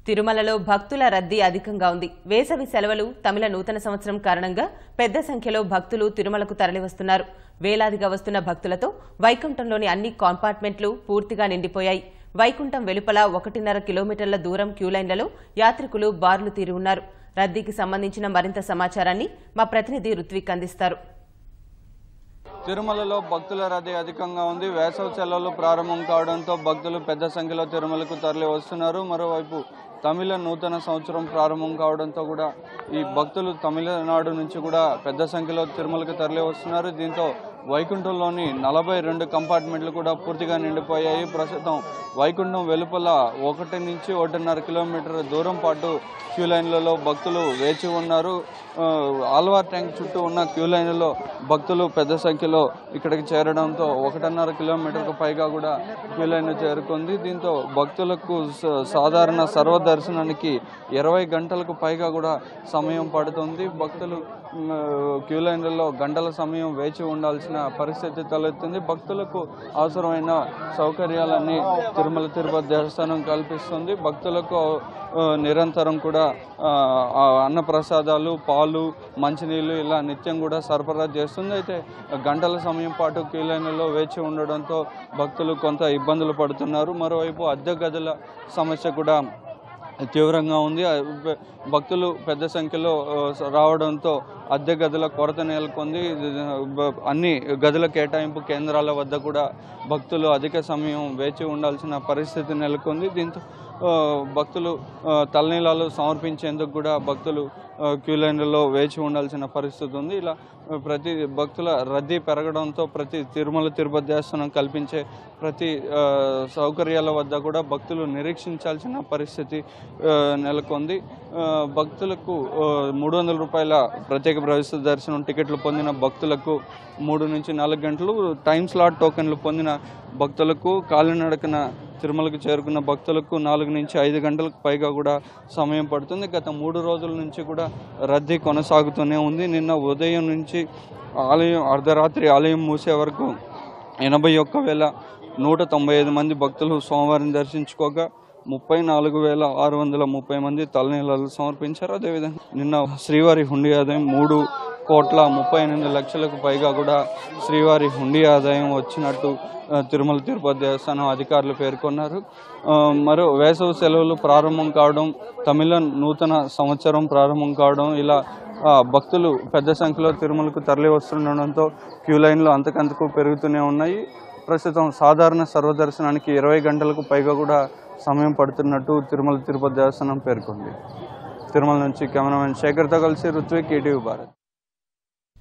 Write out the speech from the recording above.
తిరుమలలో భక్తుల రద్దీ అధికంగా ఉంది. వేసవి సెలవులు, తమిళ నూతన సంవత్సరం కారణంగా పెద్ద సంఖ్యలో భక్తులు తిరుమలకు తరలివస్తున్నారు. వేలాదిగా వస్తున్న భక్తులతో వైకుంఠంలోని అన్ని కంపార్ట్మెంట్లు పూర్తిగా నిండిపోయాయి. వైకుంఠం వెలుపల 1.5 కిలోమీటర్ల దూరం క్యూలైన్లలో యాత్రికులు బారులు తీరి ఉన్నారు. రద్దీకి సంబంధించిన మరింత సమాచారాన్ని మా ప్రతినిధి రుత్విక్ అందిస్తారు. తిరుమలలో భక్తుల రద్దీ అధికంగా ఉంది. వేసవి సెలవులు ప్రారంభం కావడంతో భక్తులు పెద్ద సంఖ్యలో తిరుమలకు తరలి వస్తున్నారు. మరోవైపు తమిళ నూతన సంవత్సరం ప్రారంభం కావడంతో కూడా ఈ భక్తులు తమిళనాడు నుంచి కూడా పెద్ద సంఖ్యలో తిరుమలకు తరలి వస్తున్నారు. దీంతో వైకుంఠంలోని 42 కంపార్ట్మెంట్లు కూడా పూర్తిగా నిండిపోయాయి. ప్రస్తుతం వైకుంఠం వెలుపల 1 నుంచి 1.5 కిలోమీటర్ దూరం పాటు క్యూ లైన్లలో భక్తులు వేచి ఉన్నారు. ఆల్వార్ ట్యాంక్ చుట్టూ ఉన్న క్యూ లైన్లలో భక్తులు పెద్ద సంఖ్యలో ఇక్కడికి చేరడంతో 1.5 కిలోమీటర్కు పైగా కూడా క్యూ లైన్ చేరుకుంది. దీంతో భక్తులకు సాధారణ సర్వదర్శనానికి 20 గంటలకు పైగా కూడా సమయం పడుతుంది. భక్తులు క్యూ లైన్లలో గంటల సమయం వేచి ఉండాల్సిన పరిస్థితి తలెత్తుంది. భక్తులకు అవసరమైన సౌకర్యాలన్నీ తిరుమల తిరుపతి దేవస్థానం కల్పిస్తుంది. భక్తులకు నిరంతరం కూడా అన్నప్రసాదాలు, పాలు, మంచినీళ్ళు ఇలా నిత్యం కూడా సరఫరా చేస్తుంది. అయితే గంటల సమయం పాటు క్యూ లైన్లలో వేచి ఉండడంతో భక్తులు కొంత ఇబ్బందులు పడుతున్నారు. మరోవైపు అద్దె గదుల సమస్య కూడా తీవ్రంగా ఉంది. భక్తులు పెద్ద సంఖ్యలో రావడంతో అద్దె గదుల కొరత నెలకొంది. అన్ని గదుల కేటాయింపు కేంద్రాల వద్ద కూడా భక్తులు అధిక సమయం వేచి ఉండాల్సిన పరిస్థితి నెలకొంది. దీంతో భక్తులు తలనీలాలు సమర్పించేందుకు కూడా భక్తులు క్యూ లైన్లలో వేచి ఉండాల్సిన పరిస్థితి ఉంది. ఇలా ప్రతి భక్తుల రద్దీ పెరగడంతో ప్రతి తిరుమల తిరుపతి దేవస్థానం కల్పించే ప్రతి సౌకర్యాల వద్ద కూడా భక్తులు నిరీక్షించాల్సిన పరిస్థితి నెలకొంది. భక్తులకు 300 రూపాయల ప్రత్యేక ప్రవేశ దర్శనం టికెట్లు పొందిన భక్తులకు 3 నుంచి 4 గంటలు, టైం స్లాట్ టోకెన్లు పొందిన భక్తులకు, కాలినడకన తిరుమలకు చేరుకున్న భక్తులకు 4 నుంచి 5 గంటలకు పైగా కూడా సమయం పడుతుంది. గత 3 రోజుల నుంచి కూడా రద్దీ కొనసాగుతూనే ఉంది. నిన్న ఉదయం నుంచి ఆలయం అర్ధరాత్రి ఆలయం మూసే వరకు 81,195 మంది భక్తులు సోమవారం దర్శించుకోగా 34,630 మంది తలనీలాలు సమర్పించారు. అదేవిధంగా నిన్న శ్రీవారి హుండీ ఆదాయం 3,38,00,000కు పైగా కూడా శ్రీవారి హుండీ ఆదాయం వచ్చినట్టు తిరుమల తిరుపతి దేవస్థానం అధికారులు పేర్కొన్నారు. మరో వేసవి సెలవులు ప్రారంభం కావడం, తమిళ నూతన సంవత్సరం ప్రారంభం కావడం, ఇలా భక్తులు పెద్ద సంఖ్యలో తిరుమలకు తరలి వస్తుండడంతో క్యూ లైన్లు అంతకంతకు పెరుగుతూనే ఉన్నాయి. ప్రస్తుతం సాధారణ సర్వదర్శనానికి 20 గంటలకు పైగా కూడా సమయం పడుతున్నట్టు తిరుమల తిరుపతి దేవస్థానం పేర్కొంది. తిరుమల నుంచి కెమెరామెన్ శేఖర్తో కలిసి రుత్విక్, ఈటీవీ భారత్.